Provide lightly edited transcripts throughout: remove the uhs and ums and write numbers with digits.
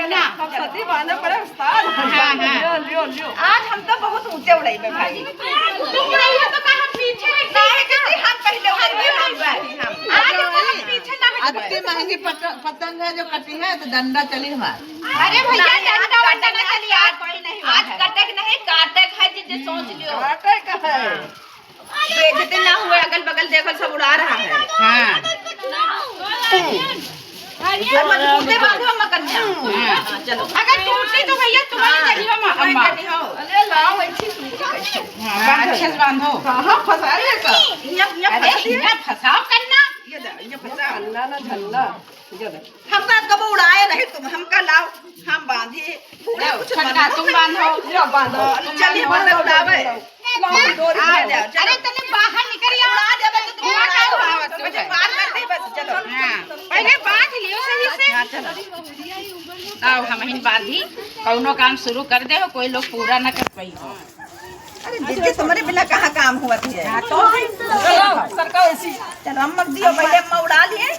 ना सती बांधे पड़े उस्ताद। हाँ, हाँ। लियो लियो आज हम तो बहुत ऊंचे उड़ाई में भाई। तुम उड़ाई हो तो कहाँ पीछे नहीं कि हम पहले उड़ाई में हम आज कहाँ पीछे ना इतनी महंगी पतंग है जो कटी है तो डंडा चली हमारा। अरे भैया डंडा वंडा ना चली आज कटक नहीं काटक है जिसे सोच लियो। काटक है। देखते ना हुए अगल बगल देखो सब उड़ा रहा है। हाँ। मजबूते बांधो मकनिया। हाँ। चलो अगर टूटी तो भैया तुम्हारी जगह में अम्मा अरे लाओ ऐसी कैसे अच्छे से बांधो। कहाँ फंसाए का अरे इतना फसाव करना ये फंसा अल्लाह ना झल्ला हमका कब उड़ाए नहीं तुम हमका लाओ हम बांधे छटका तुम बांधो बांधो चलिए बंद उड़ावे अरे तने बाहर निकल उड़ा देबे तो तुम उड़ाओ मुझे बात कर दे बस चलो पहले बांध लियो सही से चलो आओ हम ही बांधी कौनो काम शुरू कर दे कोई लोग पूरा न कर पाई हो अरे दीदी तुम्हारे बिना कहाँ काम हुआ थी तो सरकार ऐसी चलो हम मत दियो पहले हम उड़ा लिए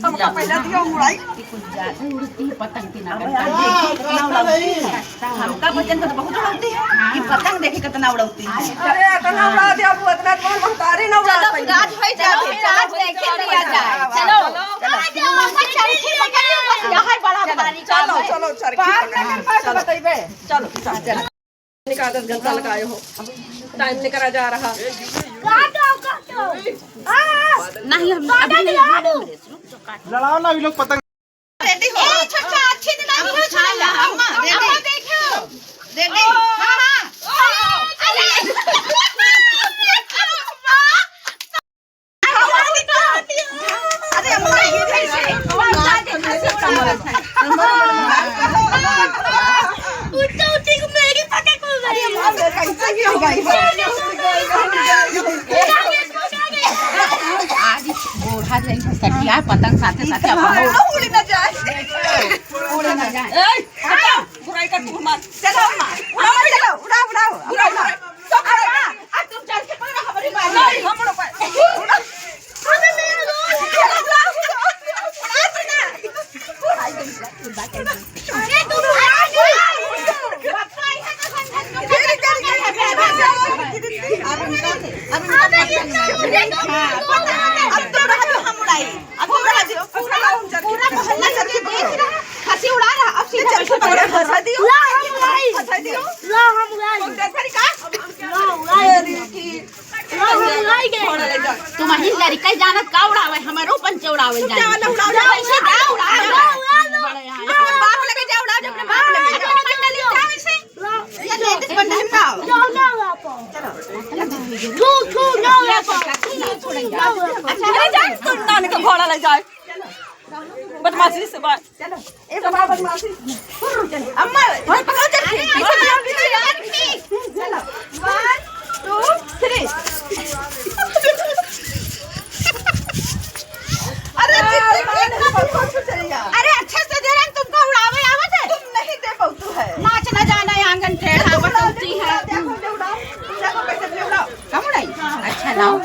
हमका पहले दियो उड़ाई कुछ ज्यादा उड़ती है पतंग की ना हमका वजन तो बहुत उड़ाती है कि पतंग देखी कितना उड़ाती है अरे इतना उड़ा दिया वो इतना तुम्हारे भंगारी ना उड़ा पाई। राज भाई जाते राज देखे लिया जाए चलो चलो चलो चलो बताइए चलो चलो निकाल 10 घंटा लगाए हो टाइम निकला जा रहा। नहीं हम अभी नहीं लड़ाओ ना ये लोग पतंग। रेडी हो छोटा अच्छी दिलाई हो छोटा अम्मा अम्मा देखो रेडी हां अरे अम्मा ये कैसे उठती को मेरी पकड़ को अरे अम्मा कैसे की हो गई आज बूढ़ा जैन सटिया पतंग साथे साथे अपन उड़ ना जाए उड़ ना जाए ए बुराई का तू मत चलो अम्मा उड़ाओ उड़ाओ उड़ाओ तो अम्मा अब तुम चल के पकड़ो हमारी बात नहीं हम उड़ो पर अरे मेरा अरे तू हंसी उड़ा रहा अब सीधे फंसा दियो तुम ही लड़का जानत का उड़ावे हमारो पंचे उड़ावे जाए ऐसे का उड़ावे बाप लगे जा उड़ा अपने बाप लगे जा मंडली जाओ ऐसे ये लेडीज मंडली में आओ अच्छा अरे जा तुम नानी का घोड़ा ले जाए बदमाशी से बात चलो एक बार बदमाशी अम्मा भाई पकड़ो चलो 1 2 3 अरे अरे अच्छे से दे रहे तुमको उड़ावे आवत है तुम नहीं दे पाऊ है नाच न जाना आंगन टेढ़ा बटौती है देखो कैसे भी उड़ाओ कम उड़ाई अच्छा लाओ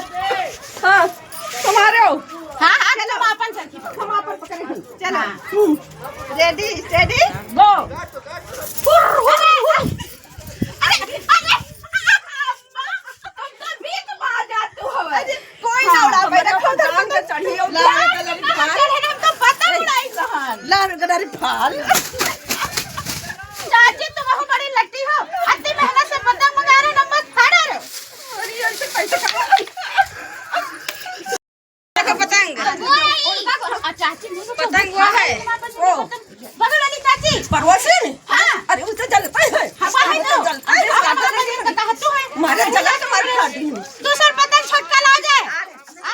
हां तुम्हारे हो हाँ हाँ चलो अपन सखी हम अपन पकड़े चलो रेडी स्टेडी गो कोई ना उड़ा पाए देखो तो चढ़ी लाल गदारी फाल। चाची तुम हो बड़ी लगती हो अति मेहनत से पतंग मंगा रहे नंबर फाड़र पतंग चाची पतंग वो है ओ बगल वाली चाची परवशी हाँ अरे उससे जलता है हवा है तो जलता है मारे जला तो मारे काटी दूसरा पतंग छटका ला जाए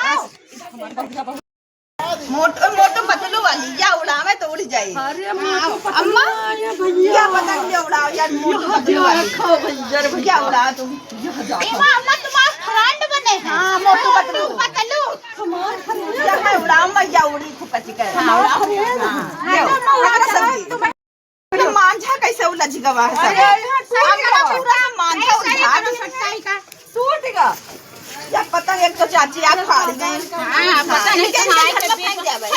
आओ मोटो पतलू वाली या उड़ावे तो उड़ जाए अम्मा क्या पतंग ये उड़ाओ यार मोटो पतलू वाली क्या उड़ाओ तुम एमा अम्मा तुम्हारा फ्रेंड बने हां मोटू पतलू पतलू या मैं उड़ाओ मैया उड़ी खूब कच्ची कर हां मांझा कैसे उलझ गवा है सब मांझा उलझा का टूट गया या पतंग एक तो चाची आप खा रही गई। हां पता नहीं कहां है फेंक जावे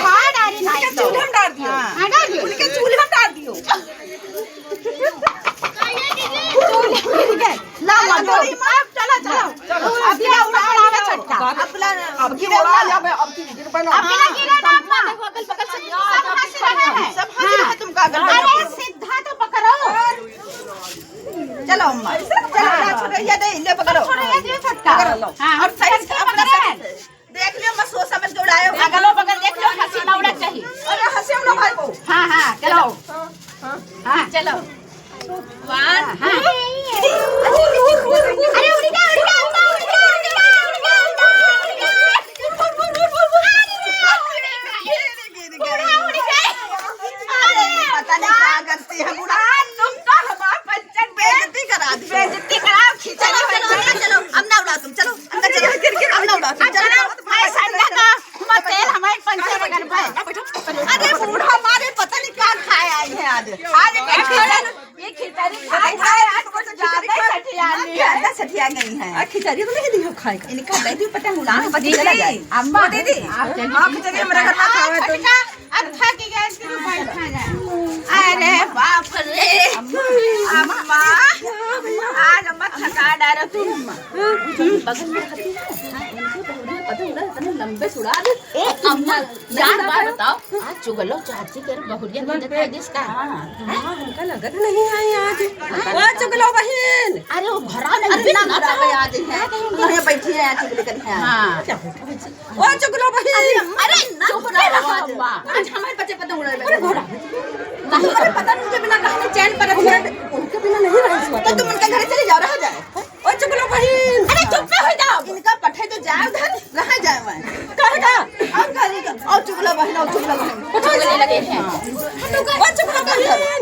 हां डाली नहीं तो चूल्हे में डाल दियो। हां डाल दियो उनके चूल्हे में डाल दियो। चलो अब ये उड़ावे छटका अब की उड़ा जावे अब की बनो अब ना गिरा ना देखो अगल बगल से सब हंस रहे हैं सब हंस रहे तुम का अगल अरे सीधा तो पकड़ो चलो अम्मा चलो छोटे ये दे ले पकड़ो छोड़िए दे छटका पकड़ लो हां अब सही से अपना देख लियो मैं सोच समझ के उड़ायो अगलो बगल देख लो हंसी ना उड़ा चाहिए अरे हंसे हम लोग भाई को हां हां चलो हां चलो वन हां अरे उड़ी जा पता नहीं क्या करती है बुढ़ा तुम तो हमारा पंचन बेइज्जती करा दी बेइज्जती कराओ चलो चलो अब ना उड़ा तुम चलो अंदर चलो अब ना उड़ा तुम चलो मैं संडा का मत तेल हमारे पंचर बगल पे अरे बूढ़ा हमारे पता नहीं क्या खाए आई है आज ये खिचड़ी खाए आज कुछ ज्यादा ज्यादा सठिया गई है खिचड़ी तो नहीं दी हो खाए इनका दे दी पता उड़ा पति चला जाए अम्मा दीदी आप खिचड़ी हमारे घर में खावे तुम अब थक गए इसके ऊपर खा जाए अरे बाप रे अम्मा आज अम्मा थका डालो तुम बगल में खाती है पता उड़ा इतने लंबे सुड़ा दे अम्मा यार बात बताओ आज चुगलो चाची के बहुरिया नहीं देखा जिसका हमका लगत नहीं आई आज वो चुगलो बहन अरे वो घरा नहीं बिना घरा में आज है यहाँ बैठी है चुगली कर है हां वो चुगलो बहन अरे ना रहो अम्मा आज हमारे बच्चे पता उड़ा रहे अरे घोड़ा नहीं अरे पता नहीं उनके बिना कहां चैन पर रखे उनके बिना नहीं रह सकते तो तुम उनके घर चले जाओ रह जाए ओ चुगलो बहन अरे चुप हो जाओ इनका पठे तो जाए उधर रह जाए मैं कहेगा और करेगा और चुगलो बहन चुगले लगे हैं ओ चुगलो बहन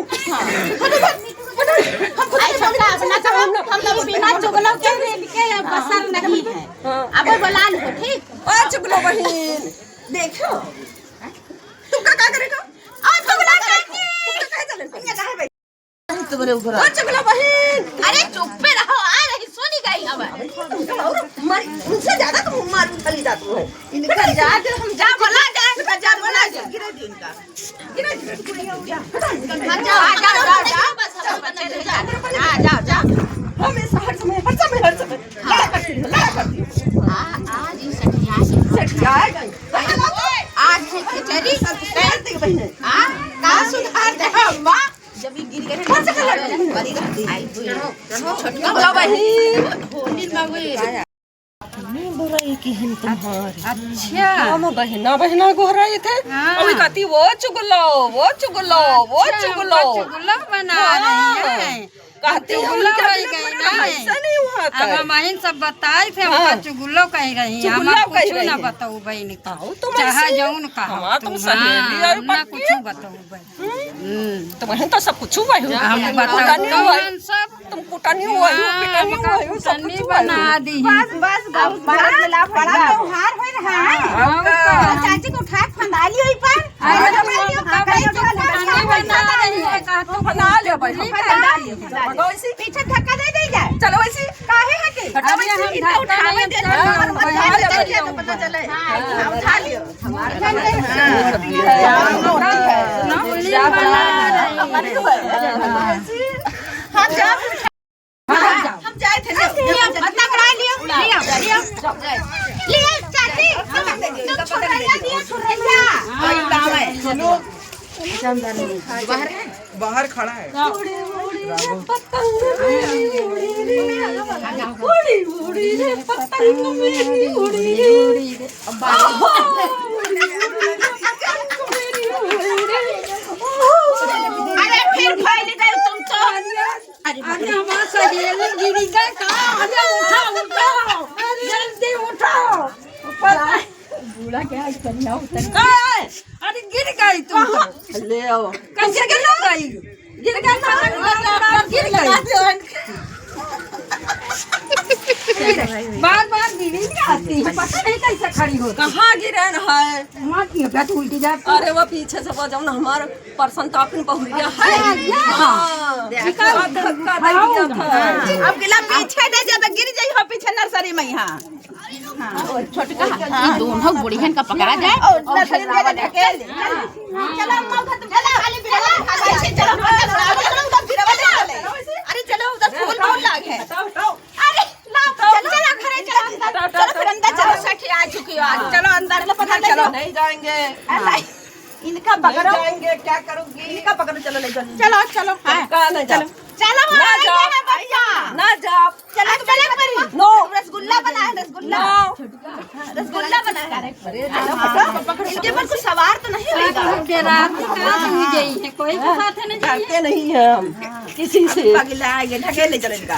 आई छोटा अपना तो हम लोग बिना चुगलो के लेके बसर नहीं है अब बोला लो ठीक ओ चुगलो बहन देखो तुम का करेगा आ चुगला चाची कहे चले ये कहे भाई तुम्हारे ऊपर ओ चुगलो बहन अरे चुप पे रहो आ रही सोनी गई अब मारी उनसे ज्यादा तुम मार उछली जाती हो इनका जा हम जा बोला जा गिरा दी इनका जाओ बस हम बच्चे जाओ जाओ हमेशा हर समय लड़ा करती हो आज ही सठिया आज खिचड़ी करती बहन का सुधार दे अम्मा जब ये गिर गए कौन सा कलर बड़ी रहती आई छोटका बोला बहन होली में हुई अच्छा हम बहना गोहराए थे अभी कहती वो चुगलो बना रही है कहती चुगलो कही गई ना ऐसा नहीं हुआ अब हमारे सब बताए थे हमका चुगलो कही गई चुगलो हम कही कुछ गई ना है। बताऊ बहन का तुम चाहे ऐसे- जौन कहा हाँ, तुम सहेली और ना पत्नी कुछ बताऊ बहन तो बहन तो सब कुछ हुआ है हम बताऊ सब तुम कुटानी हुआ है पिटानी हुआ है सब कुछ हुआ बना है दी बस बड़ा त्योहार हो रहा है चाची को उठा फंदा ली ओई पर बना लियो बहन वैसे पीछे धक्का दे दे जाए चलो वैसे काहे है के अभी हम उठावे दे पता चले उठा लियो हम जाए थे पकड़ा लियो लियो चाची तुम छुरैया दियो छुरैया बाहर खड़ा है अरे फिर फैल गए तुम तो अरे हमारा सहेली गिर गए कहाँ अरे उठाओ जल्दी उठाओ अरे गिर गई तुम ले आओ कैसे गिर गई गिर गई बार बार गिरी नहीं आती है, पता नहीं कैसे खड़ी हो। कहाँ गिरन है? माँ की क्या तू उल्टी जाती अरे वो पीछे से वो जौन हमार पर्सन तो अपन बहुरिया है। हाँ। धक्का दे दिया था। अब गिला पीछे दे जब गिर जाई हो पीछे नर्सरी में यहाँ छोटका ये दोनों बुढ़ियन का पकड़ा जाए और नर्सरी में ढकेल दे। चलो अम्मा उधर तुम चलो खाली चलो उधर फिर अरे चलो उधर फूल लाग है। अरे चलो घरे चलो फिर अंदर चलो सखी आ चुकी हो आज चलो अंदर पता चलो नहीं जाएंगे, इनका पकड़ो जाएंगे क्या करूँगी? इनका पकड़ो चलो ले चलो चलो कहाँ नहीं जाओ? चलो ना जाओ, भैया ना जाओ। चलो चलो नो रसगुल्ला बना है रसगुल्ला रसगुल्ला बना है। इनके पर कुछ सवार तो नहीं होगा रात कहाँ हुई गई है, कोई के साथ नहीं करते नहीं है हम किसी से। पगला आगे ढकेल ले चलो इनका